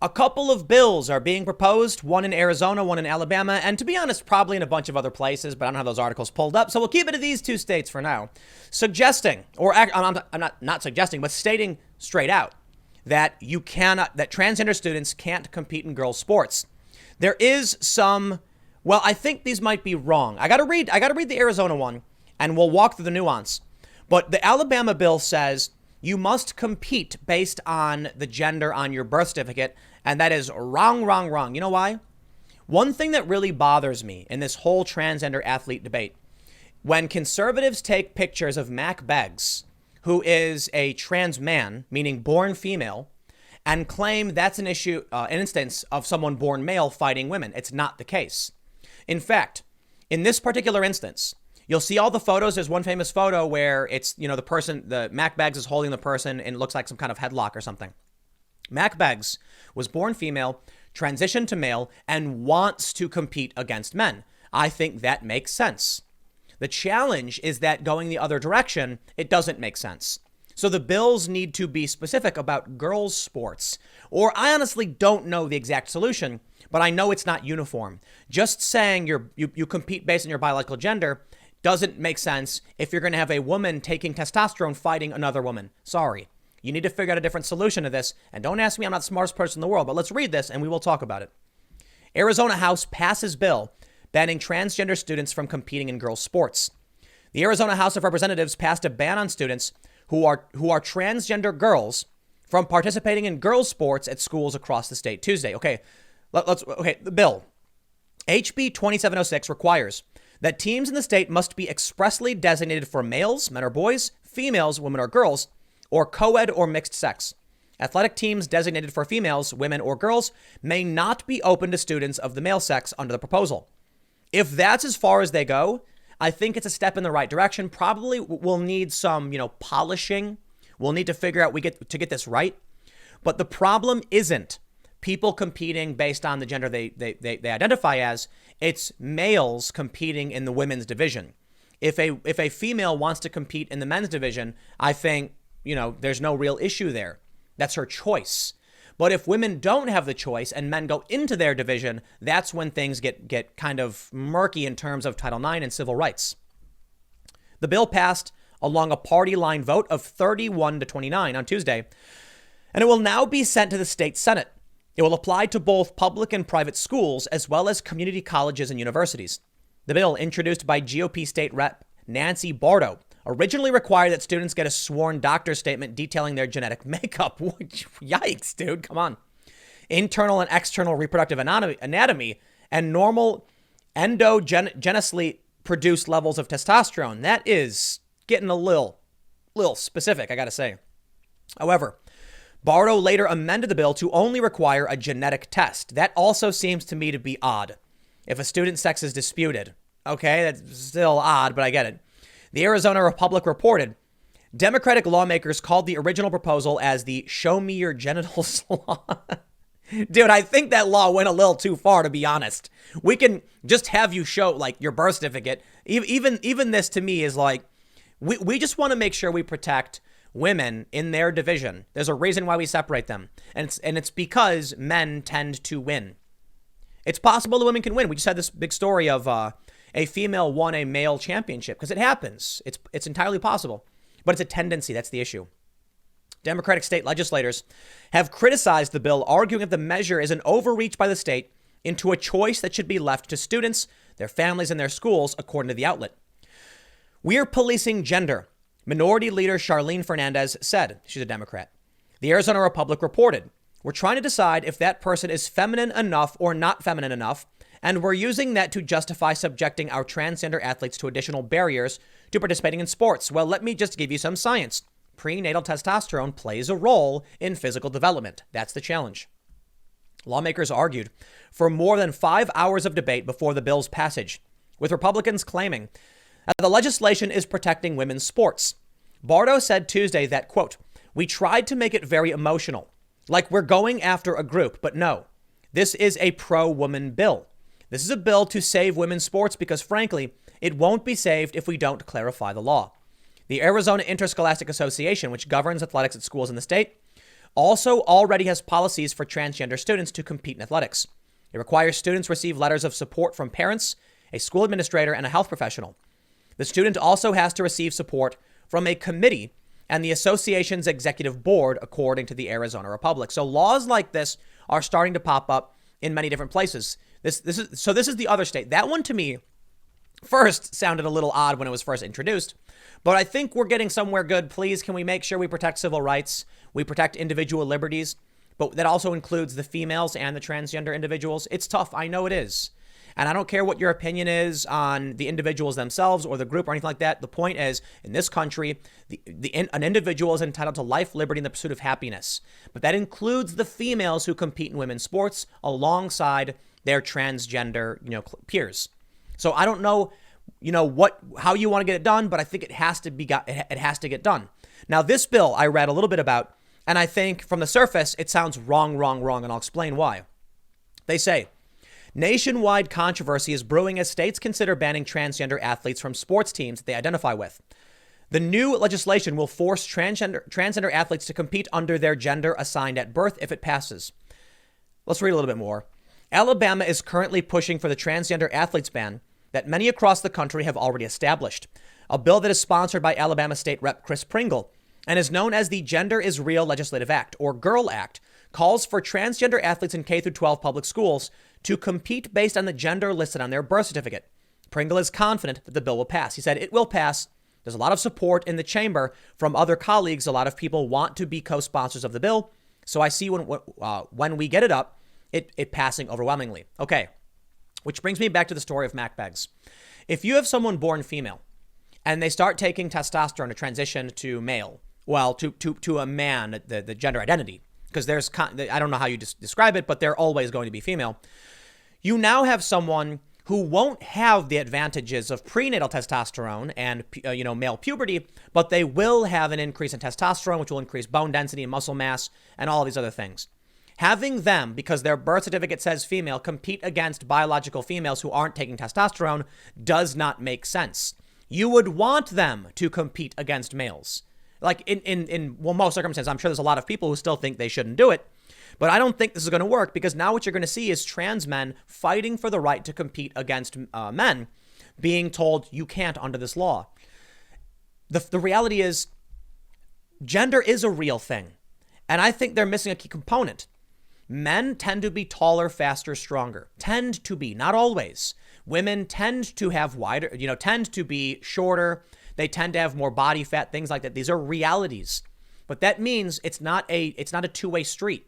A couple of bills are being proposed, one in Arizona, one in Alabama, and to be honest, probably in a bunch of other places, but I don't have those articles pulled up, so we'll keep it to these two states for now, suggesting, or I'm not suggesting, but stating straight out that that transgender students can't compete in girls' sports. There is some, well, I think these might be wrong. I gotta read the Arizona one, and we'll walk through the nuance. But the Alabama bill says you must compete based on the gender on your birth certificate, and that is wrong, wrong, wrong. You know why? One thing that really bothers me in this whole transgender athlete debate, when conservatives take pictures of Mac Beggs, who is a trans man, meaning born female, and claim that's an instance of someone born male fighting women. It's not the case. In fact, in this particular instance, you'll see all the photos. There's one famous photo where it's, the Mac Beggs is holding the person and it looks like some kind of headlock or something. Mac Beggs was born female, transitioned to male, and wants to compete against men. I think that makes sense. The challenge is that going the other direction, it doesn't make sense. So the bills need to be specific about girls' sports. Or I honestly don't know the exact solution, but I know it's not uniform. Just saying you compete based on your biological gender doesn't make sense if you're going to have a woman taking testosterone fighting another woman. Sorry. You need to figure out a different solution to this. And don't ask me, I'm not the smartest person in the world, but let's read this and we will talk about it. Arizona House passes bill banning transgender students from competing in girls' sports. The Arizona House of Representatives passed a ban on students who are transgender girls from participating in girls' sports at schools across the state Tuesday. Okay, the bill. HB 2706 requires that teams in the state must be expressly designated for males, men or boys, females, women or girls, or co-ed or mixed sex. Athletic teams designated for females, women, or girls may not be open to students of the male sex under the proposal. If that's as far as they go, I think it's a step in the right direction. Probably we'll need some, polishing. We'll need to figure out we get this right. But the problem isn't people competing based on the gender they identify as. It's males competing in the women's division. If a female wants to compete in the men's division, I think, there's no real issue there. That's her choice. But if women don't have the choice and men go into their division, that's when things get kind of murky in terms of Title IX and civil rights. The bill passed along a party line vote of 31-29 on Tuesday, and it will now be sent to the state Senate. It will apply to both public and private schools, as well as community colleges and universities. The bill, introduced by GOP State Rep Nancy Barto, originally required that students get a sworn doctor's statement detailing their genetic makeup. Yikes, dude, come on. Internal and external reproductive anatomy and normal endogenously produced levels of testosterone. That is getting a little specific, I gotta say. However, Barto later amended the bill to only require a genetic test. That also seems to me to be odd. If a student's sex is disputed. Okay, that's still odd, but I get it. The Arizona Republic reported Democratic lawmakers called the original proposal as the Show Me Your Genitals law. Dude, I think that law went a little too far, to be honest. We can just have you show your birth certificate. Even this to me is we just want to make sure we protect women in their division. There's a reason why we separate them. And it's because men tend to win. It's possible the women can win. We just had this big story of a female won a male championship because it happens. It's entirely possible, but it's a tendency. That's the issue. Democratic state legislators have criticized the bill, arguing that the measure is an overreach by the state into a choice that should be left to students, their families, and their schools, according to the outlet. We're policing gender, Minority Leader Charlene Fernandez said. She's a Democrat. The Arizona Republic reported, we're trying to decide if that person is feminine enough or not feminine enough, and we're using that to justify subjecting our transgender athletes to additional barriers to participating in sports. Well, let me just give you some science. Prenatal testosterone plays a role in physical development. That's the challenge. Lawmakers argued for more than 5 hours of debate before the bill's passage, with Republicans claiming that the legislation is protecting women's sports. Barto said Tuesday that, quote, we tried to make it very emotional, like we're going after a group, but no, this is a pro-woman bill. This is a bill to save women's sports because, frankly, it won't be saved if we don't clarify the law. The Arizona Interscholastic Association, which governs athletics at schools in the state, also already has policies for transgender students to compete in athletics. It requires students receive letters of support from parents, a school administrator, and a health professional. The student also has to receive support from a committee and the association's executive board, according to the Arizona Republic. So laws like this are starting to pop up in many different places. This is the other state. That one to me first sounded a little odd when it was first introduced, but I think we're getting somewhere good. Please, can we make sure we protect civil rights? We protect individual liberties, but that also includes the females and the transgender individuals. It's tough. I know it is. And I don't care what your opinion is on the individuals themselves or the group or anything like that. The point is, in this country, an individual is entitled to life, liberty, and the pursuit of happiness. But that includes the females who compete in women's sports alongside their transgender, peers. So I don't know, how you want to get it done, but I think it has to get done. Now, this bill I read a little bit about, and I think from the surface, it sounds wrong, and I'll explain why. They say, nationwide controversy is brewing as states consider banning transgender athletes from sports teams that they identify with. The new legislation will force transgender athletes to compete under their gender assigned at birth if it passes. Let's read a little bit more. Alabama is currently pushing for the transgender athletes ban that many across the country have already established. A bill that is sponsored by Alabama State Rep. Chris Pringle and is known as the Gender is Real Legislative Act, or GIRL Act, calls for transgender athletes in K-12 public schools to compete based on the gender listed on their birth certificate. Pringle is confident that the bill will pass. He said it will pass. There's a lot of support in the chamber from other colleagues. A lot of people want to be co-sponsors of the bill. So I see when we get it up, it passing overwhelmingly. Okay, which brings me back to the story of Mac Beggs. If you have someone born female and they start taking testosterone to transition to male, well, to a man, the gender identity, because I don't know how you describe it, but they're always going to be female. You now have someone who won't have the advantages of prenatal testosterone and, male puberty, but they will have an increase in testosterone, which will increase bone density and muscle mass and all these other things. Having them, because their birth certificate says female, compete against biological females who aren't taking testosterone does not make sense. You would want them to compete against males. Like in most circumstances, I'm sure there's a lot of people who still think they shouldn't do it. But I don't think this is going to work, because now what you're going to see is trans men fighting for the right to compete against men being told you can't under this law. The reality is gender is a real thing. And I think they're missing a key component. Men tend to be taller, faster, stronger. Tend to be, not always. Women tend to have tend to be shorter. They tend to have more body fat, things like that. These are realities. But that means it's not a two-way street.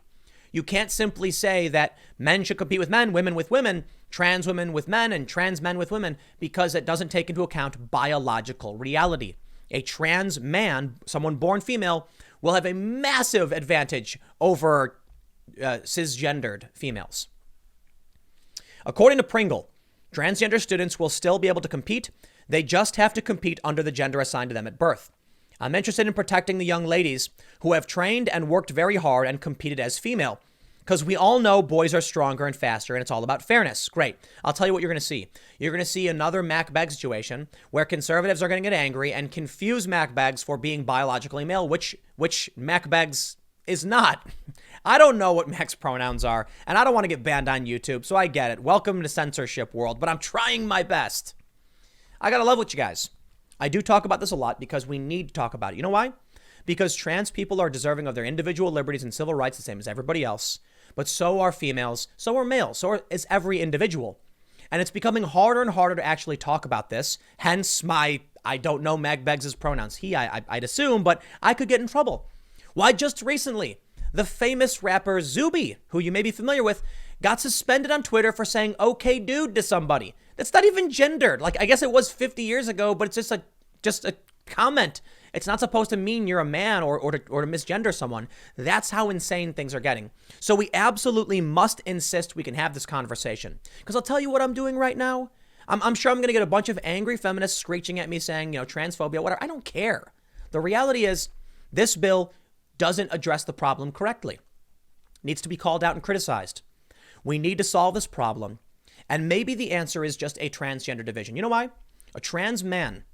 You can't simply say that men should compete with men, women with women, trans women with men, and trans men with women, because it doesn't take into account biological reality. A trans man, someone born female, will have a massive advantage over cisgendered females. According to Pringle, transgender students will still be able to compete. They just have to compete under the gender assigned to them at birth. I'm interested in protecting the young ladies who have trained and worked very hard and competed as female, because we all know boys are stronger and faster, and it's all about fairness. Great. I'll tell you what you're going to see. You're going to see another Mac Beggs situation where conservatives are going to get angry and confuse Mac Beggs for being biologically male, which Mac Beggs is not. I don't know what Mac's pronouns are, and I don't want to get banned on YouTube, so I get it. Welcome to censorship world, but I'm trying my best. I got to love with you guys. I do talk about this a lot because we need to talk about it. You know why? Because trans people are deserving of their individual liberties and civil rights the same as everybody else. But so are females, so are males, is every individual. And it's becoming harder and harder to actually talk about this. Hence I don't know Mac Beggs' pronouns. I'd assume, but I could get in trouble. Why, just recently, the famous rapper Zuby, who you may be familiar with, got suspended on Twitter for saying "okay, dude" to somebody. That's not even gendered. Like, I guess it was 50 years ago, but it's just a comment. It's not supposed to mean you're a man or to misgender someone. That's how insane things are getting. So we absolutely must insist we can have this conversation. Because I'll tell you what I'm doing right now. I'm sure I'm going to get a bunch of angry feminists screeching at me saying, transphobia, whatever. I don't care. The reality is this bill doesn't address the problem correctly. It needs to be called out and criticized. We need to solve this problem. And maybe the answer is just a transgender division. You know why? A trans man,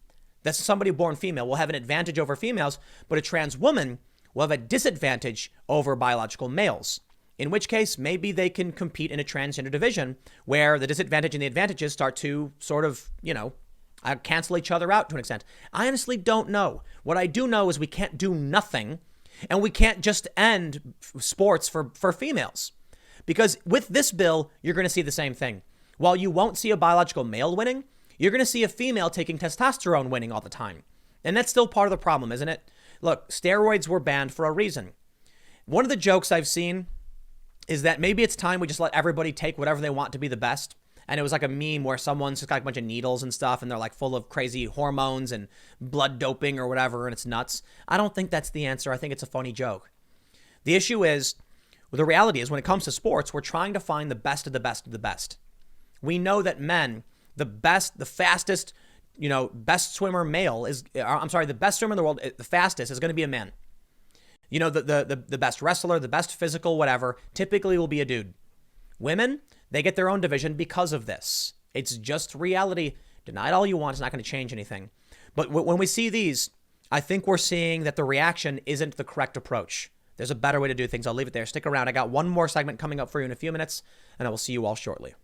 that's somebody born female, will have an advantage over females, but a trans woman will have a disadvantage over biological males. In which case, maybe they can compete in a transgender division where the disadvantage and the advantages start to sort of, cancel each other out to an extent. I honestly don't know. What I do know is we can't do nothing, and we can't just end sports for females. Because with this bill, you're going to see the same thing. While you won't see a biological male winning, you're going to see a female taking testosterone winning all the time. And that's still part of the problem, isn't it? Look, steroids were banned for a reason. One of the jokes I've seen is that maybe it's time we just let everybody take whatever they want to be the best. And it was like a meme where someone's just got a bunch of needles and stuff, and they're like full of crazy hormones and blood doping or whatever, and it's nuts. I don't think that's the answer. I think it's a funny joke. The issue is, the reality is when it comes to sports, we're trying to find the best of the best of the best. We know that men, the best, the fastest, best swimmer male is, the best swimmer in the world, the fastest is going to be a man. The best wrestler, the best physical, whatever, typically will be a dude. Women, they get their own division because of this. It's just reality. Deny it all you want. It's not going to change anything. But when we see these, I think we're seeing that the reaction isn't the correct approach. There's a better way to do things. I'll leave it there. Stick around. I got one more segment coming up for you in a few minutes, and I will see you all shortly.